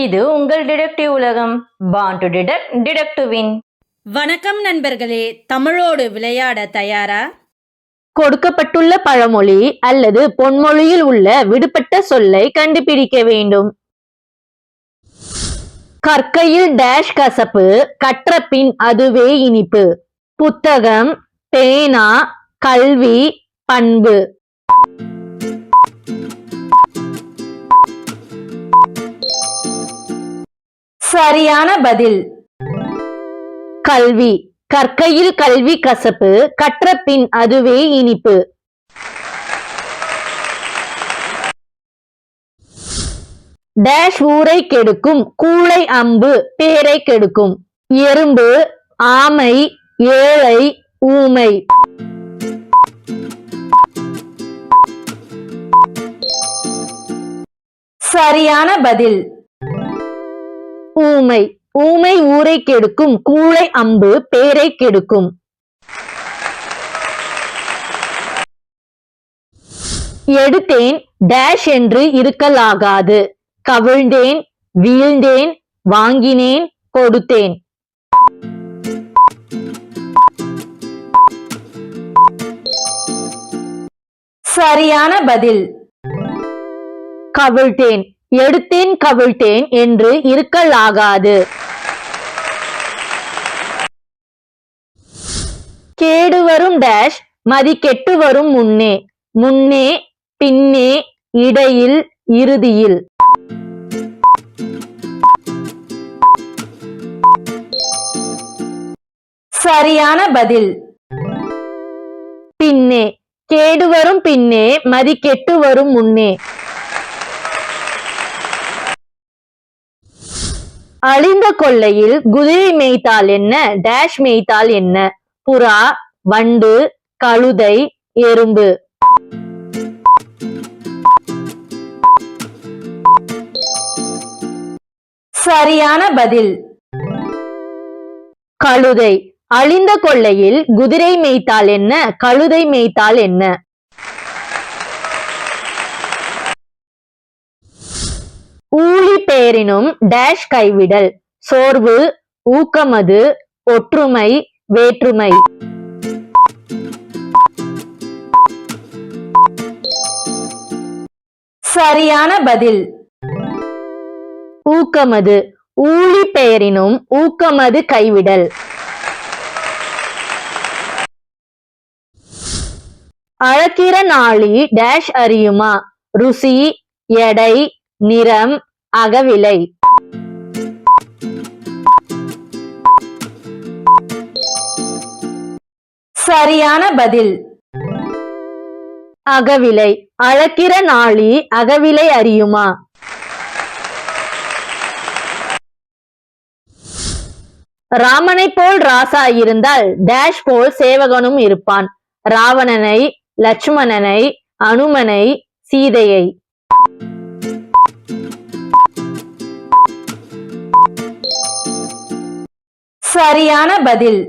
இது உங்கள் டிடெக்டிவ் உலகம். Born to detect, detect to win. வணக்கம் நண்பர்களே, தமிழோடு விளையாட தயாரா? கொடுக்கப்பட்டுள்ள பழமொழி அல்லது பொன்மொழியில் உள்ள விடுபட்ட சொல்லை கண்டுபிடிக்க வேண்டும். கற்கையில் டேஷ் கசப்பு, கற்ற பின் அதுவே இனிப்பு. புத்தகம், பேனா, கல்வி, பண்பு. சரியான பதில் கல்வி. கற்கையில் கல்வி கசப்பு, கற்ற பின் அதுவே இனிப்பு. டேஷ் ஊரை கெடுக்கும், கூளை அம்பு பேரை கெடுக்கும். எறும்பு, ஆமை, ஏழை, ஊமை. சரியான பதில் ஊமை. ஊமை ஊரை கெடுக்கும், கூளை அம்பு பேரை கெடுக்கும். எடுத்தேன் டேஷ் என்று இருக்கலாகாது, கவிழ்ந்தேன், வீழ்ந்தேன், வாங்கினேன், கொடுத்தேன். சரியான பதில் கவிழ்த்தேன். எடுத்தேன் கவிழ்த்தேன் என்று இருக்கலாகாது. கேடு வரும் டேஷ் மதி கெட்டு வரும் முன்னே. முன்னே, பின்னே, இடையில், இறுதியில். சரியான பதில் பின்னே. கேடு வரும் பின்னே, மதி கெட்டு வரும் முன்னே. அழிந்த கொள்ளையில் குதிரை மேய்த்தால் என்ன, டேஷ் மேய்த்தால் என்ன. புறா, வண்டு, கழுதை, எறும்பு. சரியான பதில் கழுதை. அழிந்த கொள்ளையில் குதிரை மேய்த்தால் என்ன, கழுதை மேய்த்தால் என்ன. ஊழி பேரினும் டேஷ் கைவிடல். சோர்வு, ஊக்கமது, ஒற்றுமை, வேற்றுமை. சரியான பதில் ஊக்கமது. ஊழி பெயரினும் ஊக்கமது கைவிடல். அழகிற நாளி டேஷ் அறியுமா. ருசி, எடை, நிறம், அகவிலை. சரியான பதில் அகவிலை. அழகிற நாளி அகவிலை அறியுமா. ராமனை போல் ராசா இருந்தால் டேஷ் போல் சேவகனும் இருப்பான். ராவணனை, லட்சுமணனை, அனுமனை, சீதையை. சரியான பதில்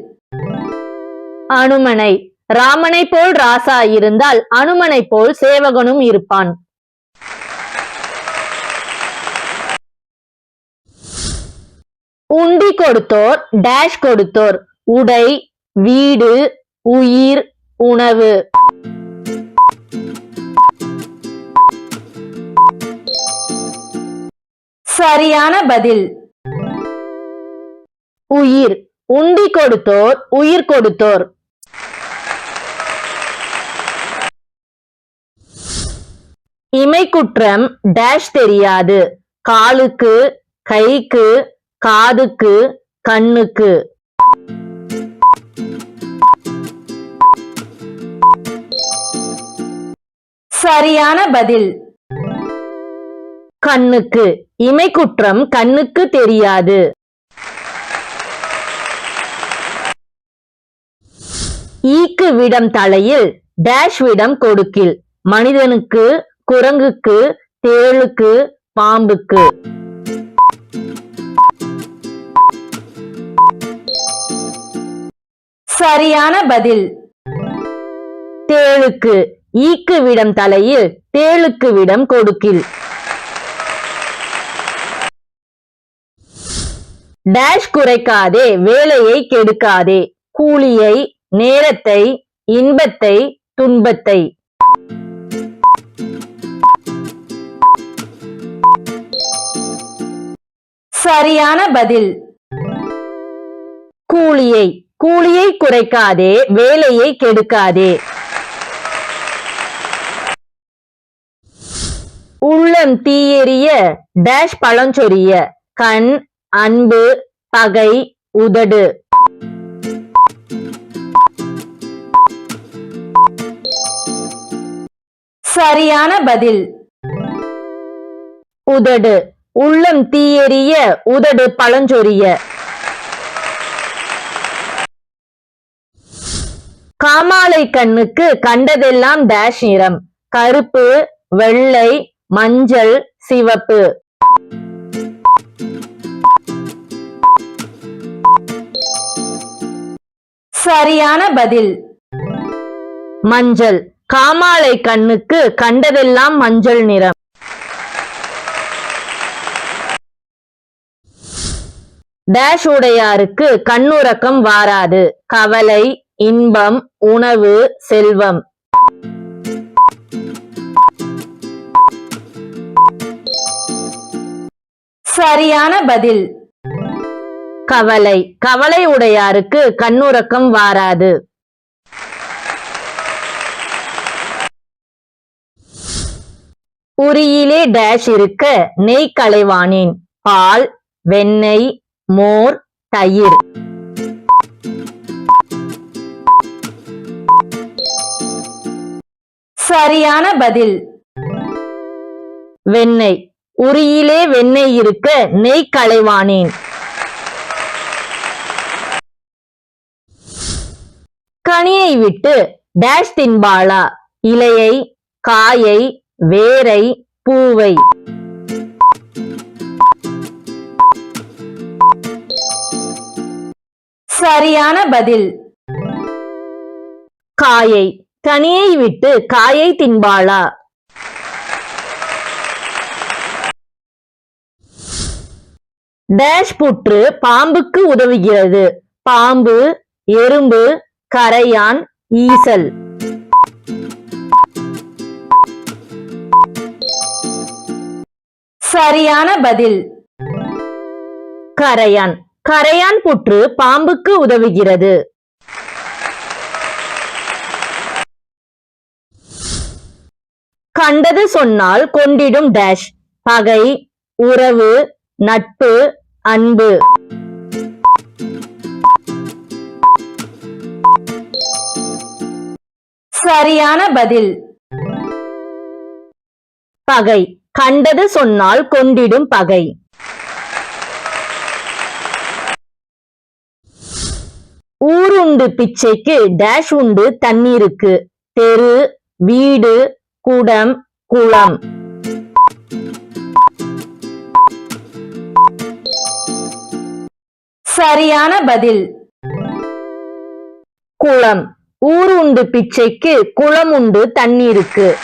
அனுமனை. ராமனை போல் ராசா இருந்தால் அனுமனை போல் சேவகனும் இருப்பான். உண்டி கொடுத்தோர் டேஷ் கொடுத்தோர். உடை, வீடு, உயிர், உணவு. சரியான பதில் உயிர். உண்டி கொடுத்தோர் உயிர் கொடுத்தோர். இமைக்குற்றம் டேஷ் தெரியாது. காலுக்கு, கைக்கு, காதுக்கு, கண்ணுக்கு. சரியான பதில் கண்ணுக்கு. இமைக்குற்றம் கண்ணுக்கு தெரியாது. ஈக்கு விடம் தலையில் டேஷ் விடம் கொடுக்கில். மனிதனுக்கு, குரங்குக்கு, தேளுக்கு, பாம்புக்கு. சரியான பதில் தேளுக்கு. ஈக்கு விடம் தலையில் தேளுக்கு விடம் கொடுக்கில். டேஷ் குறைக்காதே வேலையை கெடுக்காதே. கூலியை, நேரத்தை, இன்பத்தை, துன்பத்தை. சரியான பதில் கூலியை. கூலியை குறைக்காதே வேலையை கெடுக்காதே. உள்ளம் தீயெரிய டேஷ் பழஞ்சொரிய. கண், அன்பு, பகை, உதடு. சரியான பதில் உதடு. உள்ளம் தீயெரிய உதடு பழஞ்சொரிய. காமாலை கண்ணுக்கு கண்டதெல்லாம் டேஷ் நிறம். கருப்பு, வெள்ளை, மஞ்சள், சிவப்பு. சரியான பதில் மஞ்சள். காமாலை கண்ணுக்கு கண்டதெல்லாம் மஞ்சள் நிறம். டேஷ் உடையாருக்கு கண்ணுறக்கம் வாராது. கவலை, இன்பம், உணவு, செல்வம். சரியான பதில் கவலை. கவலை உடையாருக்கு கண்ணுறக்கம் வாராது. உரியிலே டேஷ் இருக்க நெய் களைவானேன். பால், வெண்ணெய், மோர், தயிர். சரியான பதில் வெண்ணெய். உரியிலே வெண்ணெய் இருக்க நெய் களைவானேன். கனியை விட்டு டேஷ் தின்பாளா. இலையை, காயை, வேரை, பூவை. சரியான பதில் காயை. கனியை விட்டு காயை தின்பாளா. டேஷ் புற்று பாம்புக்கு உதவுகிறது. பாம்பு, எறும்பு, கரையான், ஈசல். சரியான பதில் கரையான். கரையான் புற்று பாம்புக்கு உதவுகிறது. கண்டது சொன்னால் கொண்டிடும் டேஷ். பகை, உறவு, நட்பு, அன்பு. சரியான பதில் பகை. கண்டது சொன்னால் கொண்டிடும் பகை. ஊருண்டு பிச்சைக்கு டேஷ் உண்டு தண்ணீருக்கு. தெரு, வீடு, குடம், குளம். சரியான பதில் குளம். ஊர் உண்டு பிச்சைக்கு குளம் உண்டு தண்ணீருக்கு.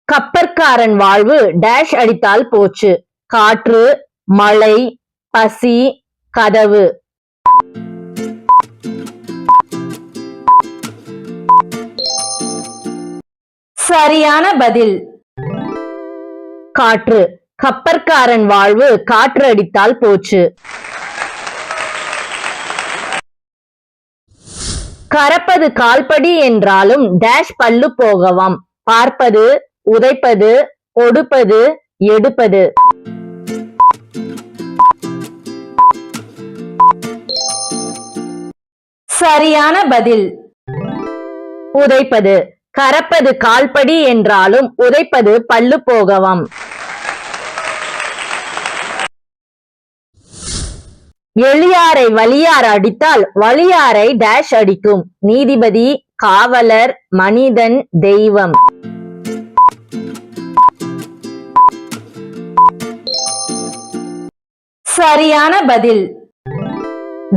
கப்பற்காரன் வாழ்வு டேஷ் அடித்தால் போச்சு. காற்று, மழை, பசி, கதவு. சரியான பதில் காற்று. கப்பற்காரன் வாழ்வு காற்று அடித்தால் போச்சு. கரப்பது கால்படி என்றாலும் டேஷ் பல்லு போகவாம். பார்ப்பது, உதைப்பது, கொடுப்பது, எடுப்பது. சரியான பதில் உதைப்பது. கரப்பது கால்படி என்றாலும் உதைப்பது பல்லு போகவாம். எளியாரை வலியார் அடித்தால் வலியாரை டேஷ் அடிக்கும். நீதிபதி, காவலர், மனிதன், தெய்வம். சரியான பதில்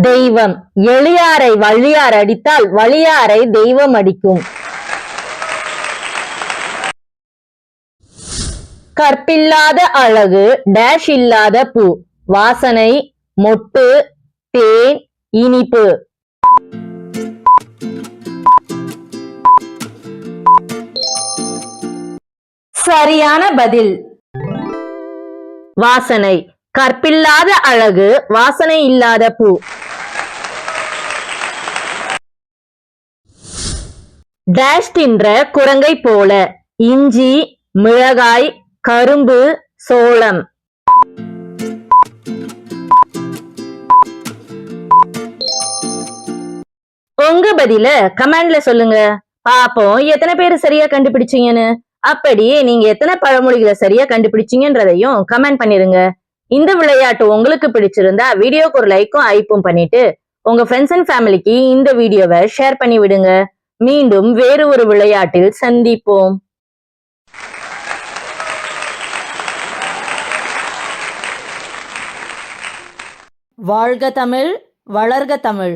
தெய்வம். எளியாரை வலியார் அடித்தால் வலியாரை தெய்வம் அடிக்கும். கற்பில்லாத அழகு டேஷ் இல்லாத பூ. வாசனை, மொட்டு, தேன், இனிப்பு. சரியான பதில் வாசனை. கற்பில்லாத அழகு வாசனை இல்லாத பூ. டேஷ் தின்ற குரங்கை போல. இஞ்சி, மிளகாய், கரும்பு, சோளம். உங்க பதில கமெண்ட்ல சொல்லுங்க. பாப்போம் எத்தனை பேர் சரியா கண்டுபிடிச்சீங்கன்னு. அப்படியே நீங்க எத்தனை பழமொழிகளை சரியா கண்டுபிடிச்சீங்கன்றதையும் கமெண்ட் பண்ணிருங்க. இந்த விளையாட்டு உங்களுக்கு பிடிச்சிருந்தா வீடியோக்கு ஒரு லைக்கும் ஐப்பும் பண்ணிட்டு உங்க ஃப்ரெண்ட்ஸ் அண்ட் ஃபேமிலிக்கு இந்த வீடியோவை ஷேர் பண்ணி விடுங்க. மீண்டும் வேறு ஒரு விளையாட்டில் சந்திப்போம். வாழ்க தமிழ், வளர்க தமிழ்.